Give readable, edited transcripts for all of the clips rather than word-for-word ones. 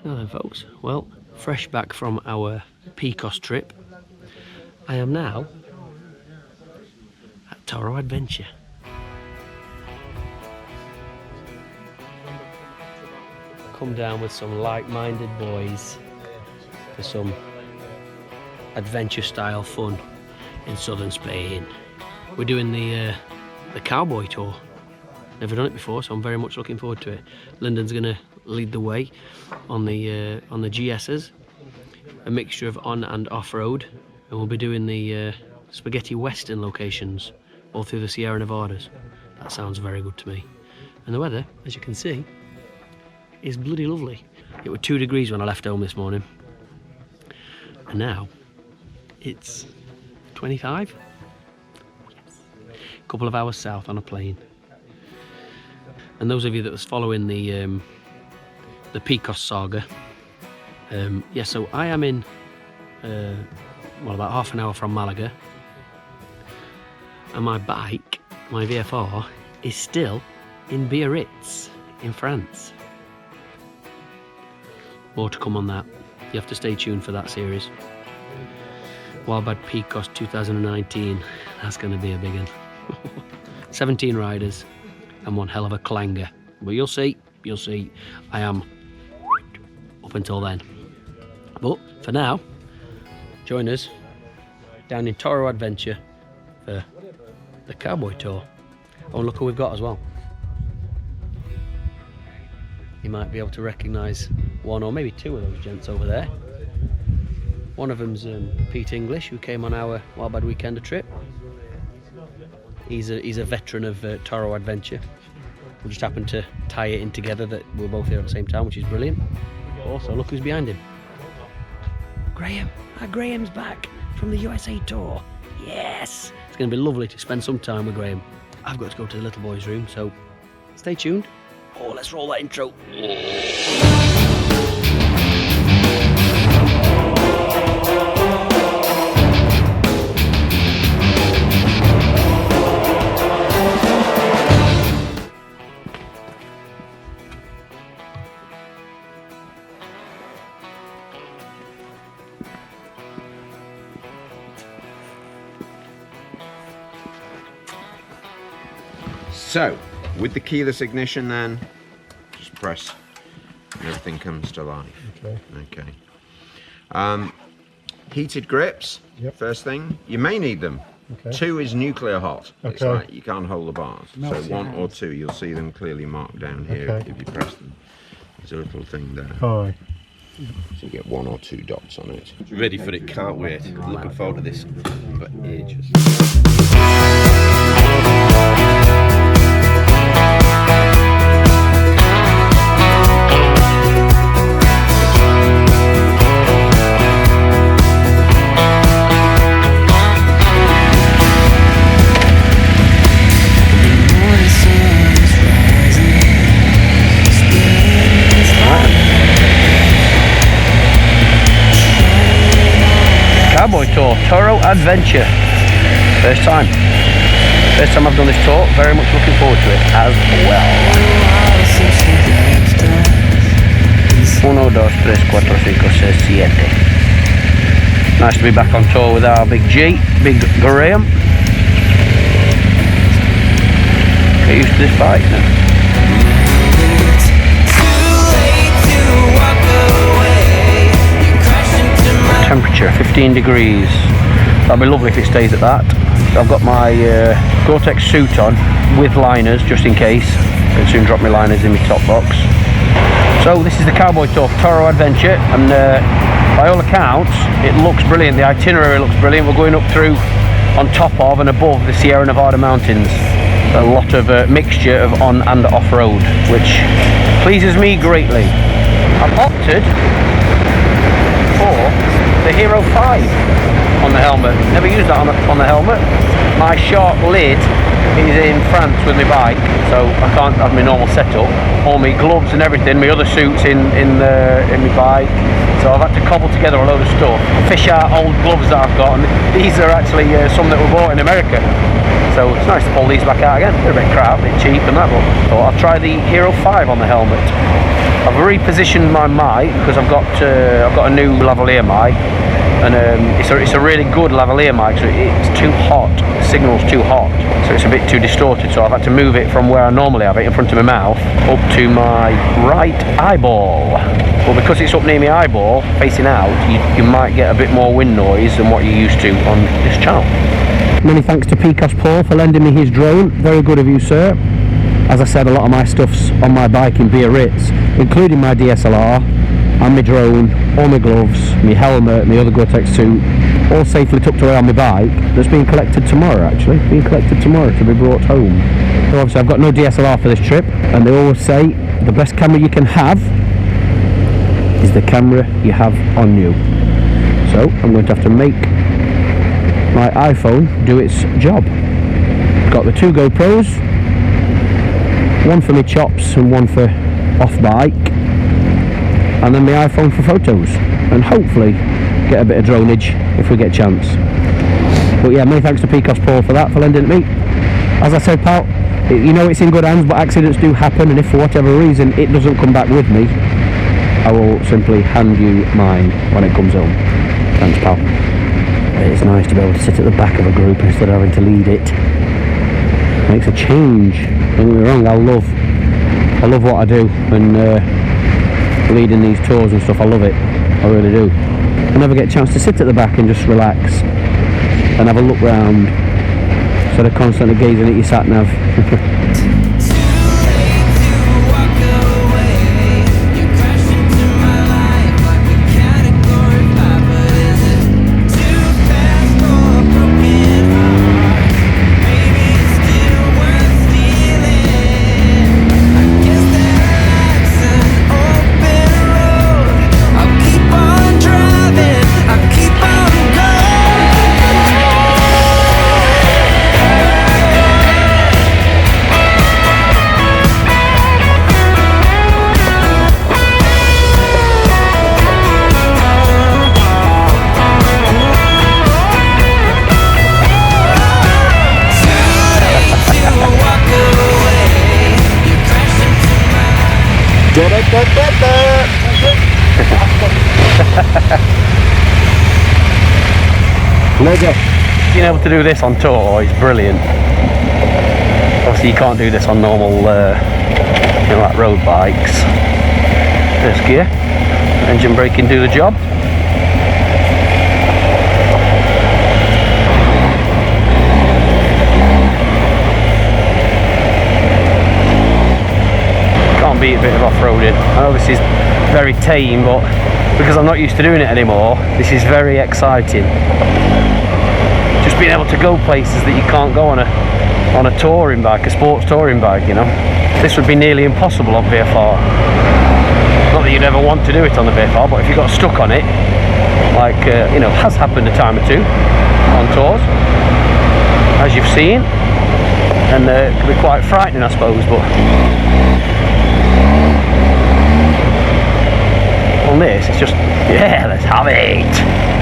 Hello then folks, well, fresh back from our Picos trip, I am now at Toro Adventure. Come down with some like-minded boys for some adventure style fun in southern Spain. We're doing the cowboy tour. Never done it before, so I'm very much looking forward to it. Lyndon's going to lead the way on the GS's, a mixture of on and off-road, and we'll be doing the spaghetti western locations all through the Sierra Nevadas. That sounds very good to me. And the weather, as you can see, is bloody lovely. It was 2 degrees when I left home this morning, and now it's 25. Yes. A couple of hours south on a plane. And those of you that was following the Picos saga, yeah, so I am in well, about half an hour from Malaga, and my bike, my VFR, is still in Biarritz in France. More to come on that. You have to stay tuned for that series. Wildbad Picos 2019, that's going to be a big one. 17 riders and one hell of a clanger, but you'll see, I am up until then. But for now, join us down in Toro Adventure for the cowboy tour. Oh, and look who we've got as well. You might be able to recognise one or maybe two of those gents over there. One of them's Pete English, who came on our Wildbad Weekender trip. He's a veteran of Toro Adventure. We just happened to tie it in together that we're both here at the same time, which is brilliant. Also, look who's behind him. Graham. Graham's back from the USA tour. Yes! It's going to be lovely to spend some time with Graham. I've got to go to the little boy's room, so stay tuned. Oh, let's roll that intro. So, with the keyless ignition then, just press and everything comes to life. Okay. Heated grips, yep. First thing. You may need them. Okay. 2 is nuclear hot. Okay. It's like you can't hold the bars. So 1 or 2, you'll see them clearly marked down here. Okay. If you press them. There's a little thing there. Hi. So you get 1 or 2 dots on it. Ready for it, can't wait. Looking forward to this for ages. Cowboy tour, Toro Adventure. First time I've done this tour, very much looking forward to it as well. 1, 2, 3, 4, 5, 6, 7. Nice to be back on tour with our big G, big Graham. Get used to this bike now. Temperature 15 degrees. That'll be lovely if it stays at that. I've got my Gore-Tex suit on with liners just in case. I can soon drop my liners in my top box. So this is the cowboy tour, Toro Adventure, and by all accounts it looks brilliant. The itinerary looks brilliant. We're going up through, on top of and above the Sierra Nevada mountains. A lot of mixture of on and off-road, which pleases me greatly. I've opted for the Hero 5 on the helmet. Never used that on the helmet. My shark lid is in France with my bike, so I can't have my normal setup. All my gloves and everything, my other suits in my bike. So I've had to cobble together a load of stuff, fish out old gloves that I've got, and these are actually some that were bought in America. So it's nice to pull these back out again. They're a bit crap, a bit cheap and that, but I'll try the Hero 5 on the helmet. I've repositioned my mic because I've got a new lavalier mic, and it's a really good lavalier mic, so it's too hot, the signal's too hot, so it's a bit too distorted, so I've had to move it from where I normally have it in front of my mouth up to my right eyeball. Well, because it's up near my eyeball, facing out, you might get a bit more wind noise than what you're used to on this channel. Many thanks to Picos Paul for lending me his drone. Very good of you, sir. As I said, a lot of my stuff's on my bike in Biarritz, including my DSLR and my drone, all my gloves, my helmet, my other Gore-Tex suit, all safely tucked away on my bike. That's being collected tomorrow, actually. Being collected tomorrow to be brought home. So obviously I've got no DSLR for this trip, and they always say the best camera you can have is the camera you have on you. So I'm going to have to make my iPhone do its job. Got the 2 GoPros, one for my chops and one for off bike, and then my iPhone for photos, and hopefully get a bit of droneage if we get a chance. But yeah, many thanks to Picos Paul for that, for lending it me. As I said, pal, you know it's in good hands, but accidents do happen, and if for whatever reason it doesn't come back with me, I will simply hand you mine when it comes home. Thanks, pal. It's nice to be able to sit at the back of a group instead of having to lead it. Makes a change. Don't get me wrong, I love what I do, and leading these tours and stuff, I love it. I really do. I never get a chance to sit at the back and just relax and have a look round instead of constantly gazing at your sat nav. Being able to do this on tour is brilliant. Obviously you can't do this on normal like road bikes. First gear, engine braking do the job. Can't beat a bit of off-roading. I know this is very tame, but because I'm not used to doing it anymore, this is very exciting. Just being able to go places that you can't go on a touring bike, a sports touring bike, you know. This would be nearly impossible on VFR. Not that you'd ever want to do it on the VFR, but if you got stuck on it, like you know, has happened a time or two on tours, as you've seen, and it can be quite frightening, I suppose. But on this, it's just, yeah, let's have it.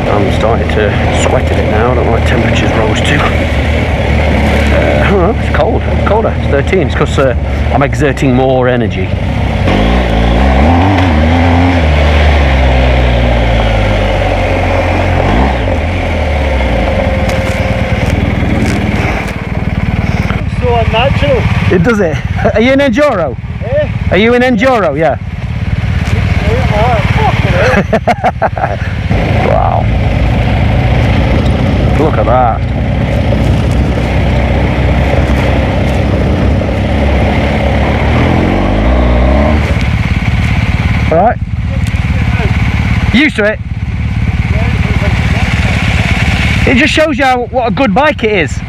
I'm starting to sweat a bit now. I don't know what temperatures rose to. I don't know, it's cold. It's colder. It's 13. It's because I'm exerting more energy. It's so unnatural. It does it. Are you in Enduro? Eh? Are you in Enduro? Yeah. Wow. Look at that. Alright. Used to it. It just shows you what a good bike it is.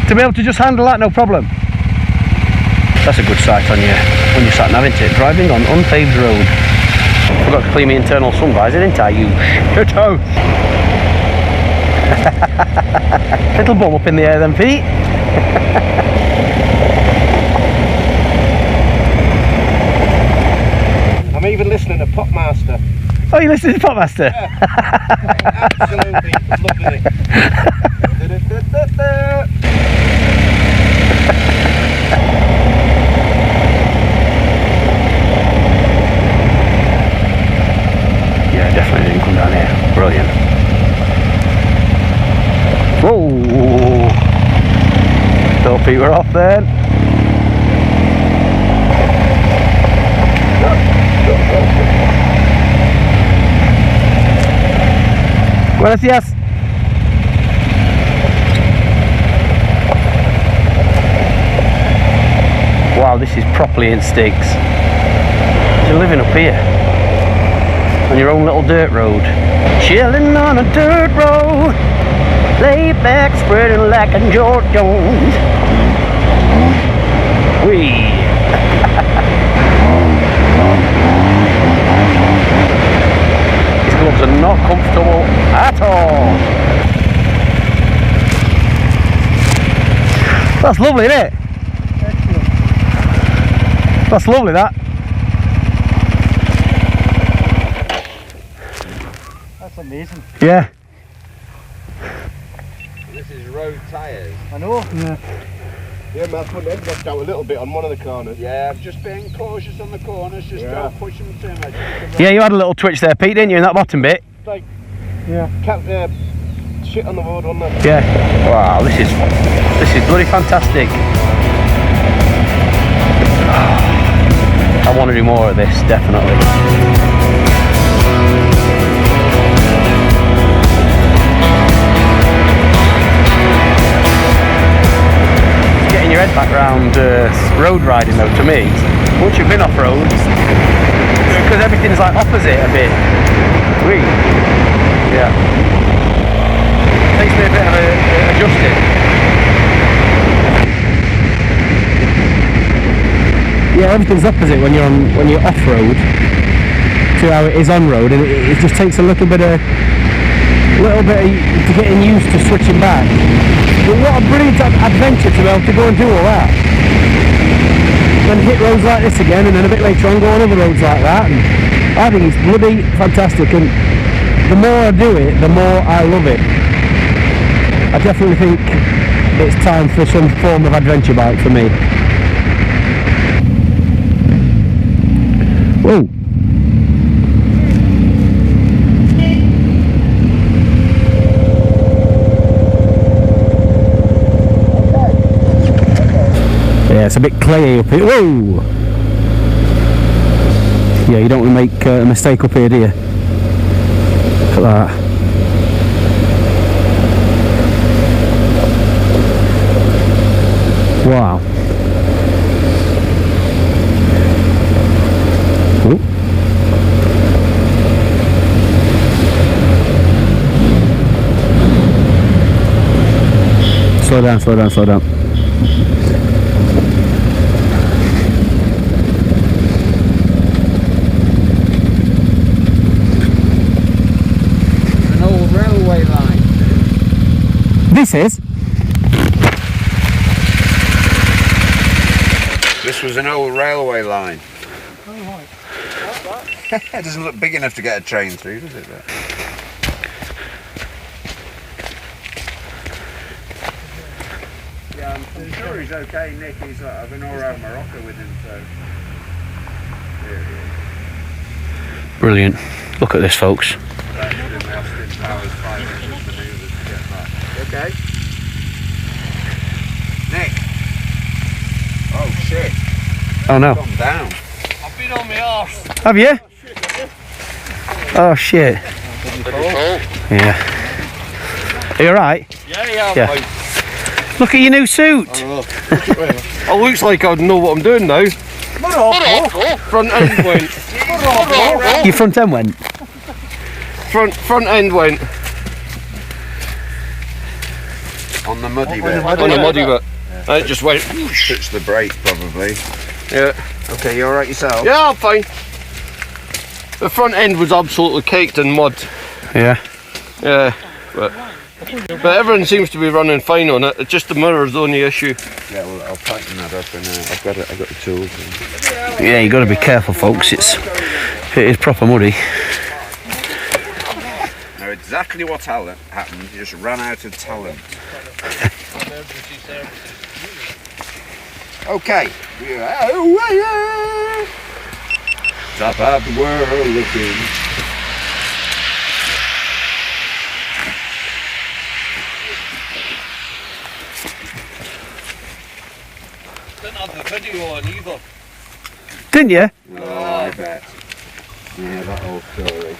To be able to just handle that, no problem. That's a good sight on you when you're sat nav, isn't it? Driving on unpaved road. Forgot to clean my internal sun visor, didn't I, you shitto? Little bum up in the air then, Pete. even listening to Popmaster. Oh, you listening to Popmaster? Yeah. Absolutely loving it. Yeah, definitely didn't come down here. Brilliant. Whoa! Thought Pete were off then. Buenos días. Wow, this is properly in Stiggs. You're living up here on your own little dirt road, chilling on a dirt road, laid back, spreading like a George Jones. Wee. These gloves are not comfortable at all. That's lovely, isn't it? Excellent. That's lovely, that. That's amazing. Yeah. This is road tyres. I know. Yeah. Yeah, my front end knocked out a little bit on one of the corners. Yeah, just being cautious on the corners, just don't push them too much. Yeah, you had a little twitch there, Pete, didn't you, in that bottom bit? Like, Yeah. shit on the road, wasn't it? Yeah. Wow, this is bloody fantastic. I want to do more of this, definitely. Getting your head back round road riding though, to me, once you've been off road, because everything's like opposite a bit. Wee. Yeah. Takes me a bit of adjusting. Yeah, everything's opposite when you're off road to how it is on road, and it just takes a little bit of getting used to switching back. But what a brilliant adventure to be able to go and do all that. Then hit roads like this again, and then a bit later on go on other roads like that. And I think it's bloody fantastic, and the more I do it, the more I love it. I definitely think it's time for some form of adventure bike for me. Whoa! Yeah, it's a bit clayey up here. Whoa! Yeah, you don't want to make a mistake up here, do you? Look at that. Wow. Ooh. Slow down, slow down, slow down. An old railway line. This is? This was an old railway line. Oh, right. It doesn't look big enough to get a train through, does it? Yeah, I'm sure he's okay, Nick. He's I've been all around Morocco with him, so. There he is. Brilliant. Look at this, folks. Okay. Nick. Oh shit. Oh no. Calm down. I've been on my arse. Have you? Oh shit. Yeah. Are you alright? Yeah. Yeah. Look at your new suit. It looks like I know what I'm doing now. Front end went. Your front end went. Front end went On the muddy bit. on the muddy bit. And it just went. Touch the brake probably. Yeah. Okay, you alright yourself? Yeah, I'm fine. The front end was absolutely caked in mud. Yeah. Yeah. But everything seems to be running fine on it. It's just the mirror's the only issue. Yeah, well I'll tighten that up and I've got the tools. Yeah, you got to be careful, folks. It's It is proper muddy. Now exactly what happened, he just ran out of talent. Okay. Top of the world looking. Didn't have the video on either. Didn't you? Oh, I bet. Yeah, that old story.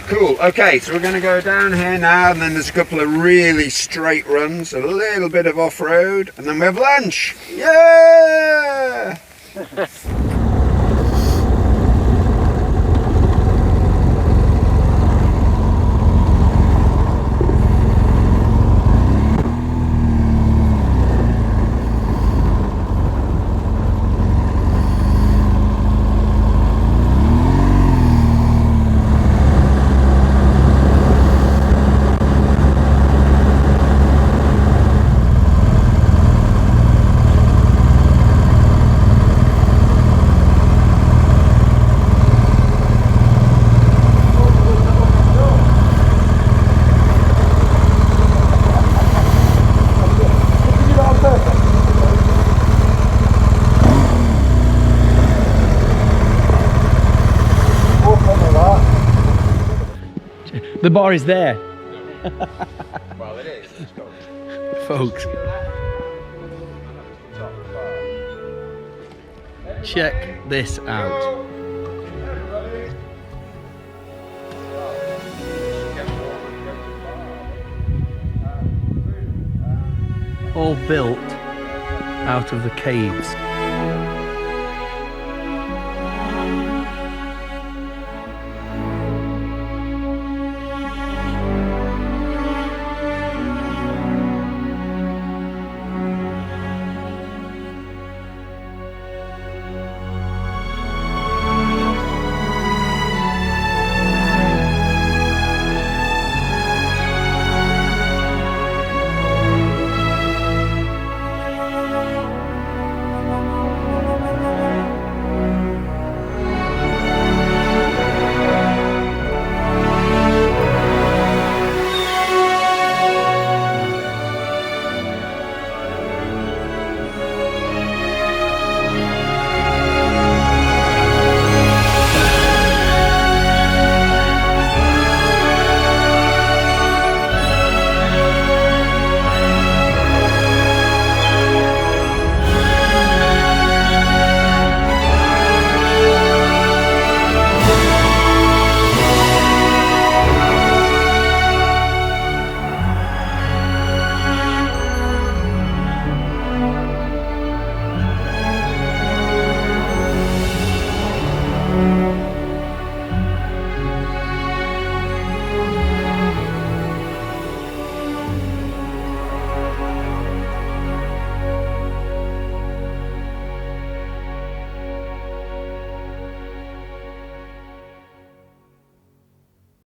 Cool, okay, so we're going to go down here now, and then there's a couple of really straight runs, a little bit of off-road, and then we have lunch! Yeah! The bar is there. Well, it is. Let's go. Folks. Check this out. All built out of the caves.